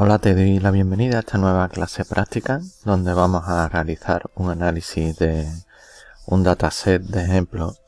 Hola, te doy la bienvenida a esta nueva clase práctica donde vamos a realizar un análisis de un dataset de ejemplos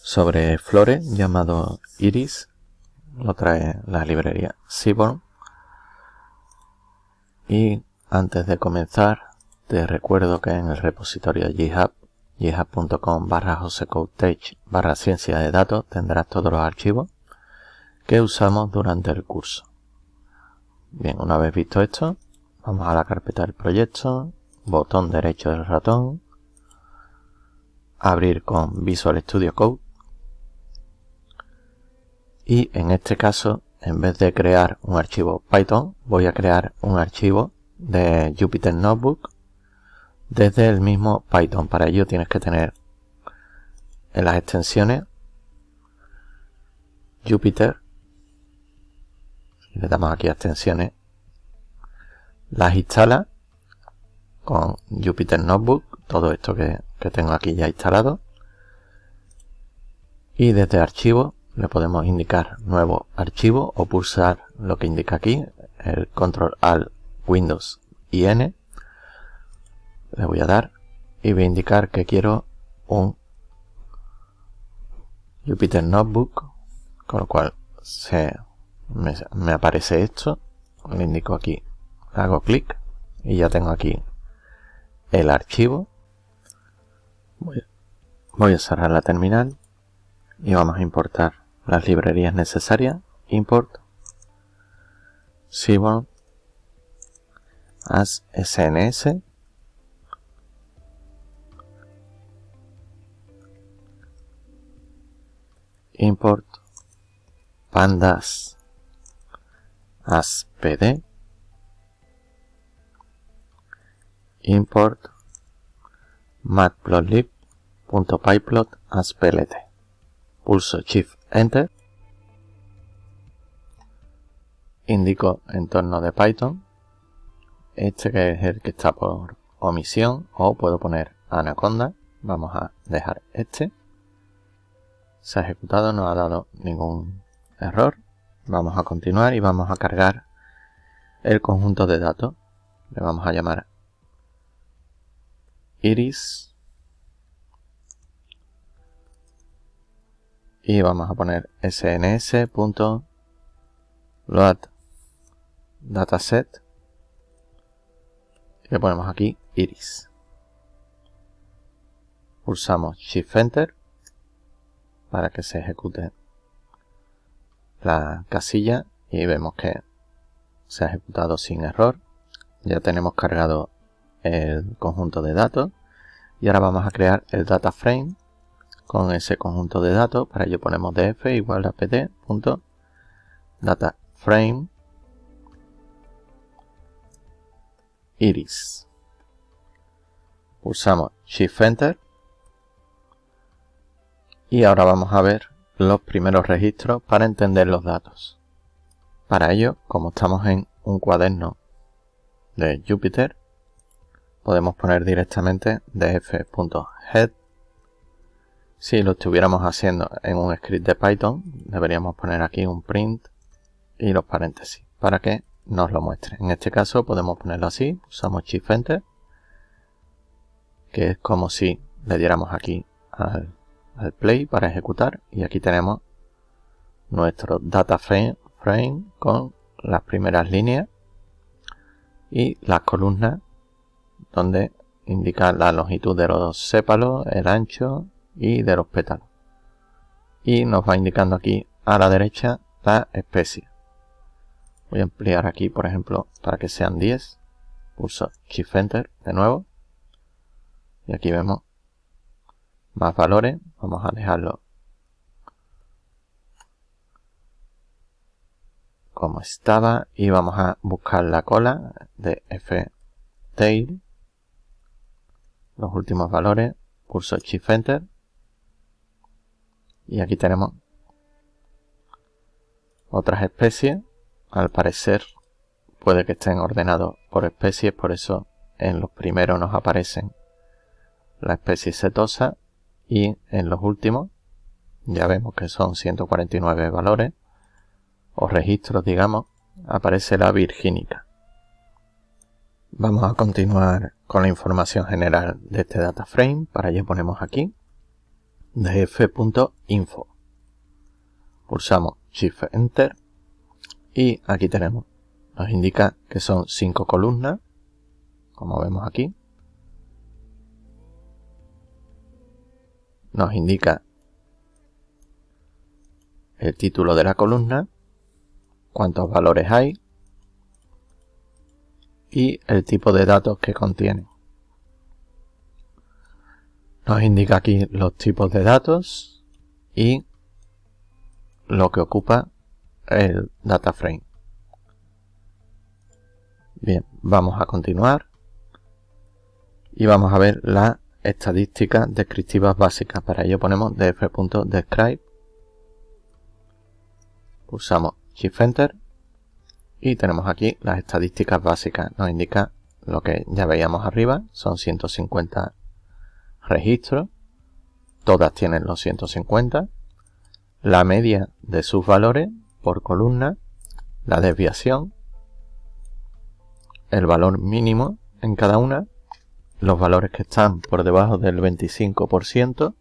sobre flores llamado Iris. Lo trae la librería Seaborn. Y antes de comenzar te recuerdo que en el repositorio GitHub, github.com/josecodetech/ciencia de datos, tendrás todos los archivos que usamos durante el curso. Bien, una vez visto esto, vamos a la carpeta del proyecto, botón derecho del ratón, abrir con Visual Studio Code y en este caso, en vez de crear un archivo Python, voy a crear un archivo de Jupyter Notebook desde el mismo Python. Para ello tienes que tener en las extensiones Jupyter, y le damos aquí a extensiones, las instala con Jupyter Notebook, todo esto que tengo aquí ya instalado, y desde archivo le podemos indicar nuevo archivo o pulsar lo que indica aquí, el Control Alt Windows y N. Le voy a dar y voy a indicar que quiero un Jupyter Notebook, con lo cual me aparece esto. Le indico aquí, hago clic y ya tengo aquí el archivo. Voy a cerrar la terminal y vamos a importar las librerías necesarias. Import Seaborn as SNS, import pandas as pd, import matplotlib.pyplot as plt. Pulso Shift Enter, indico entorno de Python, este que es el que está por omisión, o puedo poner Anaconda. Vamos a dejar este. Se ha ejecutado, no ha dado ningún error. Vamos a continuar y vamos a cargar el conjunto de datos. Le vamos a llamar Iris y vamos a poner sns.load_dataset y le ponemos aquí Iris. Pulsamos Shift Enter para que se ejecute la casilla y vemos que se ha ejecutado sin error. Ya tenemos cargado el conjunto de datos y ahora vamos a crear el data frame con ese conjunto de datos. Para ello ponemos df igual a pt.dataframe iris. Pulsamos Shift Enter y ahora vamos a ver los primeros registros para entender los datos. Para ello, como estamos en un cuaderno de Jupyter, podemos poner directamente df.head. Si lo estuviéramos haciendo en un script de Python, deberíamos poner aquí un print y los paréntesis para que nos lo muestre. En este caso podemos ponerlo así, pulsamos Shift Enter, que es como si le diéramos aquí al play para ejecutar, y aquí tenemos nuestro data frame con las primeras líneas y las columnas donde indica la longitud de los sépalos, el ancho y de los pétalos, y nos va indicando aquí a la derecha la especie. Voy a ampliar aquí, por ejemplo, para que sean 10. Pulso Shift Enter de nuevo y aquí vemos más valores. Vamos a dejarlo como estaba y vamos a buscar la cola de ftail, los últimos valores. Pulso Shift Enter y aquí tenemos otras especies. Al parecer puede que estén ordenados por especies, por eso en los primeros nos aparecen la especie setosa y en los últimos ya vemos que son 149 valores o registros, digamos, aparece la virgínica. Vamos a continuar con la información general de este data frame. Para ello ponemos aquí df.info. Pulsamos Shift Enter y aquí tenemos, nos indica que son 5 columnas, como vemos aquí. Nos indica el título de la columna, cuántos valores hay y el tipo de datos que contiene. Nos indica aquí los tipos de datos y lo que ocupa el data frame. Bien, vamos a continuar y vamos a ver las estadísticas descriptivas básicas. Para ello ponemos df.describe, pulsamos Shift Enter y tenemos aquí las estadísticas básicas. Nos indica lo que ya veíamos arriba, son 150 registros, todas tienen los 150, la media de sus valores por columna, la desviación, el valor mínimo en cada una, los valores que están por debajo del 25%,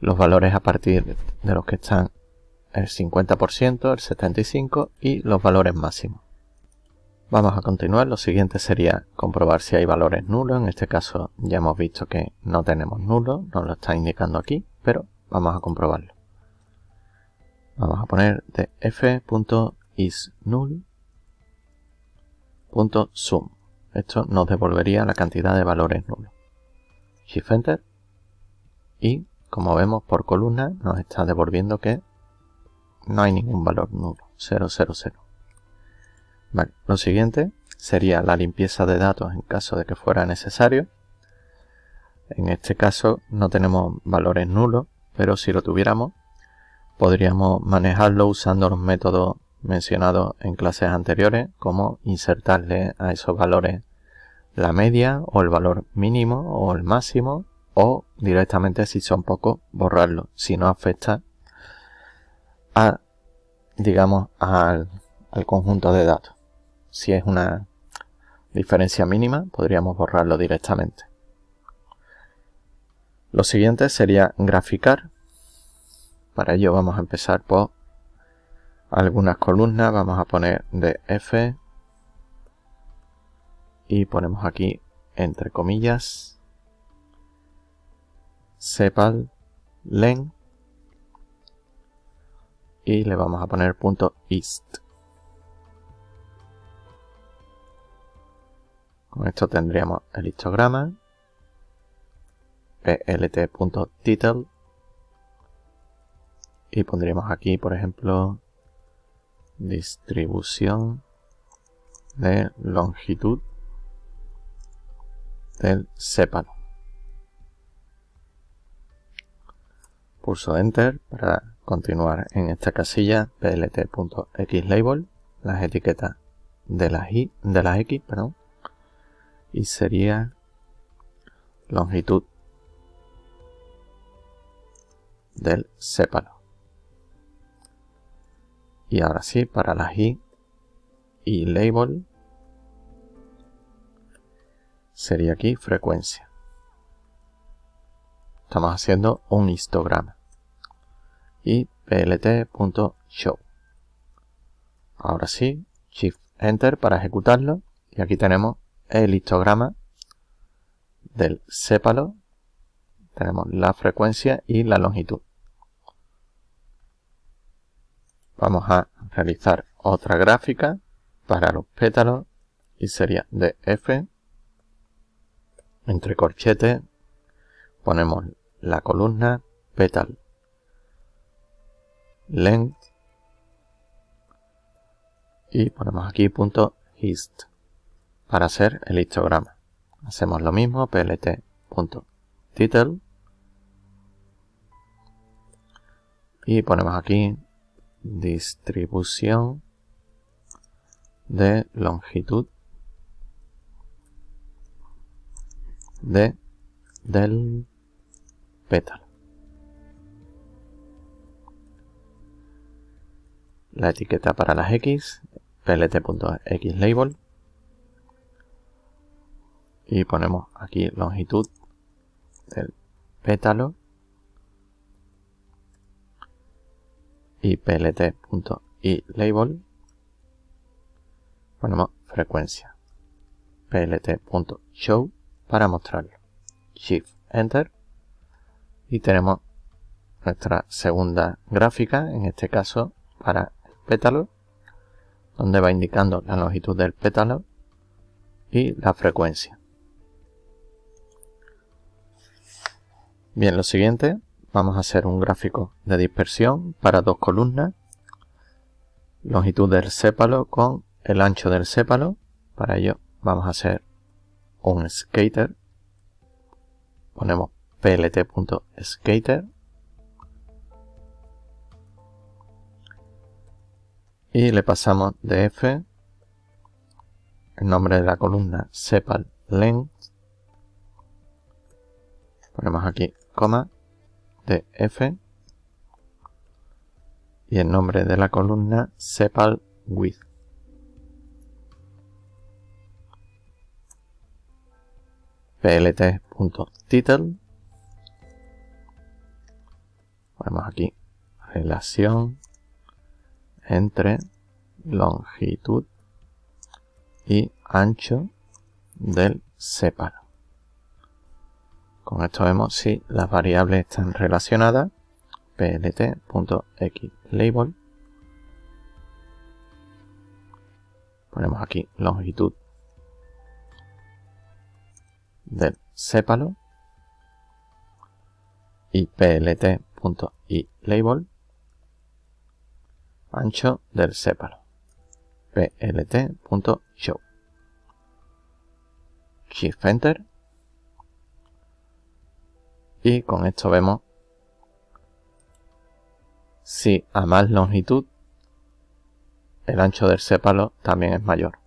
los valores a partir de los que están el 50%, el 75% y los valores máximos. Vamos a continuar. Lo siguiente sería comprobar si hay valores nulos. En este caso ya hemos visto que no tenemos nulos, nos lo está indicando aquí, pero vamos a comprobarlo. Vamos a poner df.isNull.sum. Esto nos devolvería la cantidad de valores nulos. Shift Enter y como vemos por columna nos está devolviendo que no hay ningún valor nulo, 000. Vale, lo siguiente sería la limpieza de datos en caso de que fuera necesario. En este caso no tenemos valores nulos, pero si lo tuviéramos podríamos manejarlo usando los métodos mencionados en clases anteriores, como insertarle a esos valores la media o el valor mínimo o el máximo, o directamente, si son pocos, borrarlo si no afecta a, digamos, al conjunto de datos. Si es una diferencia mínima, podríamos borrarlo directamente. Lo siguiente sería graficar. Para ello vamos a empezar por algunas columnas. Vamos a poner df y ponemos aquí entre comillas sepal len y le vamos a poner .ist. Con esto tendríamos el histograma, plt.title, y pondríamos aquí, por ejemplo, distribución de longitud del sépalo. Pulso Enter para continuar en esta casilla, plt.xlabel, las etiquetas de las X, y sería longitud del sépalo. Y ahora sí, para las Y y label sería aquí frecuencia. Estamos haciendo un histograma. Y plt.show. Ahora sí, Shift Enter para ejecutarlo. Y aquí tenemos el histograma del sépalo. Tenemos la frecuencia y la longitud. Vamos a realizar otra gráfica para los pétalos y sería df, entre corchetes, ponemos la columna petal length y ponemos aquí .hist para hacer el histograma. Hacemos lo mismo, plt.title y ponemos aquí distribución de longitud del pétalo. La etiqueta para las X, plt.xlabel, y ponemos aquí longitud del pétalo y plt.ilabel, ponemos frecuencia, plt.show para mostrarlo, Shift Enter y tenemos nuestra segunda gráfica, en este caso para el pétalo, donde va indicando la longitud del pétalo y la frecuencia. Bien, lo siguiente, vamos a hacer un gráfico de dispersión para dos columnas, longitud del sépalo con el ancho del sépalo. Para ello vamos a hacer un scatter, ponemos plt.scatter y le pasamos de f el nombre de la columna sepal length, ponemos aquí coma de f y el nombre de la columna sepal width, plt.title, ponemos aquí relación entre longitud y ancho del sépalo. Con esto vemos si las variables están relacionadas. plt.xlabel, ponemos aquí longitud del sépalo y plt.ilabel, ancho del sépalo, plt.show, Shift Enter y con esto vemos si a más longitud el ancho del sépalo también es mayor.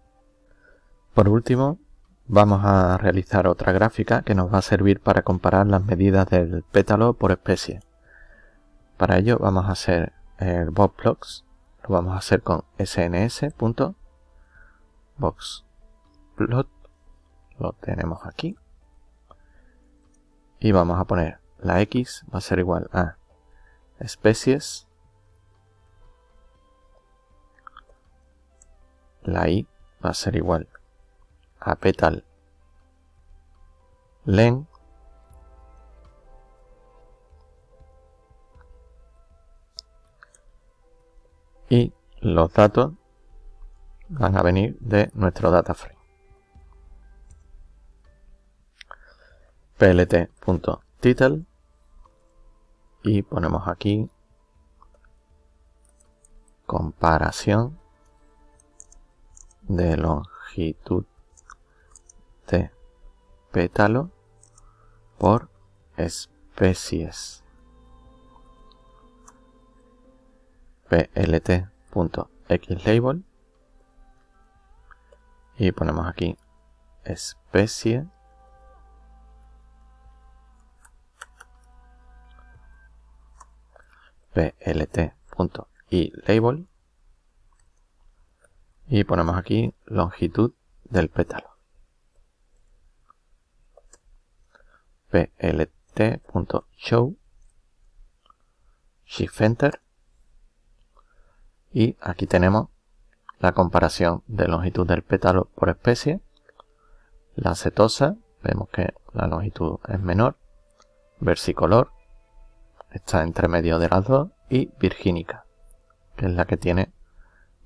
Por último, vamos a realizar otra gráfica que nos va a servir para comparar las medidas del pétalo por especie. Para ello vamos a hacer el boxplot, lo vamos a hacer con sns.boxplot, lo tenemos aquí y vamos a poner la x va a ser igual a especies, la y va a ser igual a petal length y los datos van a venir de nuestro data frame. plt.title y ponemos aquí comparación de longitud de pétalo por especies, plt.xlabel y ponemos aquí especie plt.ilabel y ponemos aquí longitud del pétalo, plt.show, Shift Enter y aquí tenemos la comparación de longitud del pétalo por especie. La setosa, vemos que la longitud es menor, versicolor está entre medio de las dos y virgínica, que es la que tiene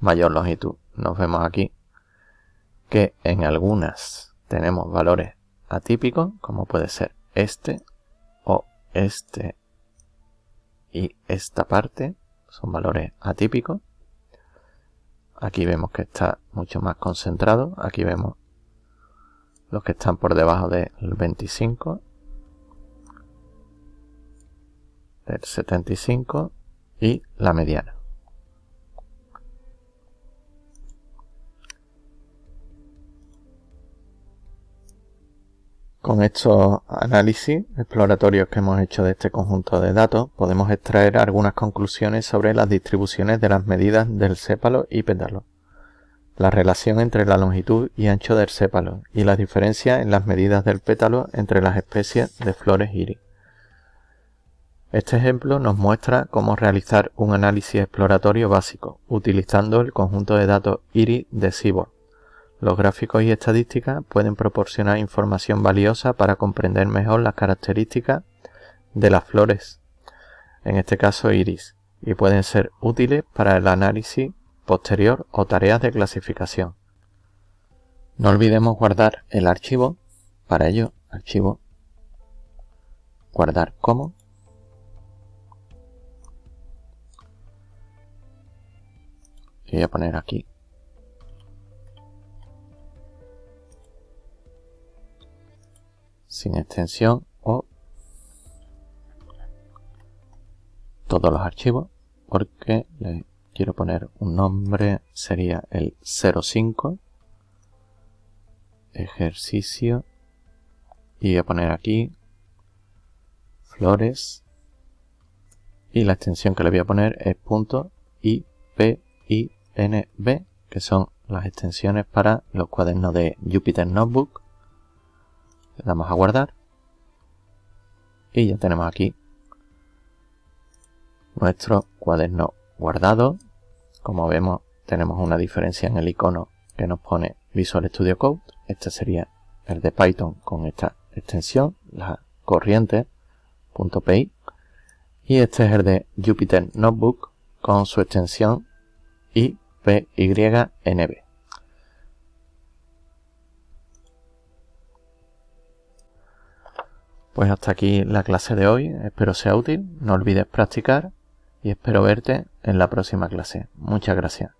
mayor longitud. Nos vemos aquí que en algunas tenemos valores atípicos, como puede ser este o este y esta parte, son valores atípicos. Aquí vemos que está mucho más concentrado, aquí vemos los que están por debajo del 25, del 75 y la mediana. Con estos análisis exploratorios que hemos hecho de este conjunto de datos, podemos extraer algunas conclusiones sobre las distribuciones de las medidas del sépalo y pétalo. la relación entre la longitud y ancho del sépalo y las diferencias en las medidas del pétalo entre las especies de flores iris. Este ejemplo nos muestra cómo realizar un análisis exploratorio básico utilizando el conjunto de datos iris de Seaborn. Los gráficos y estadísticas pueden proporcionar información valiosa para comprender mejor las características de las flores, en este caso iris, y pueden ser útiles para el análisis posterior o tareas de clasificación. No olvidemos guardar el archivo. Para ello, archivo, guardar como. Y voy a poner aquí sin extensión o todos los archivos, porque le quiero poner un nombre, sería el 05 ejercicio, y voy a poner aquí flores, y la extensión que le voy a poner es .ipinb, que son las extensiones para los cuadernos de Jupyter Notebook. Le damos a guardar y ya tenemos aquí nuestro cuaderno guardado. Como vemos, tenemos una diferencia en el icono que nos pone Visual Studio Code. Este sería el de Python con esta extensión, la corriente.py, y este es el de Jupyter Notebook con su extensión IPYNB. Pues hasta aquí la clase de hoy, espero sea útil, no olvides practicar y espero verte en la próxima clase. Muchas gracias.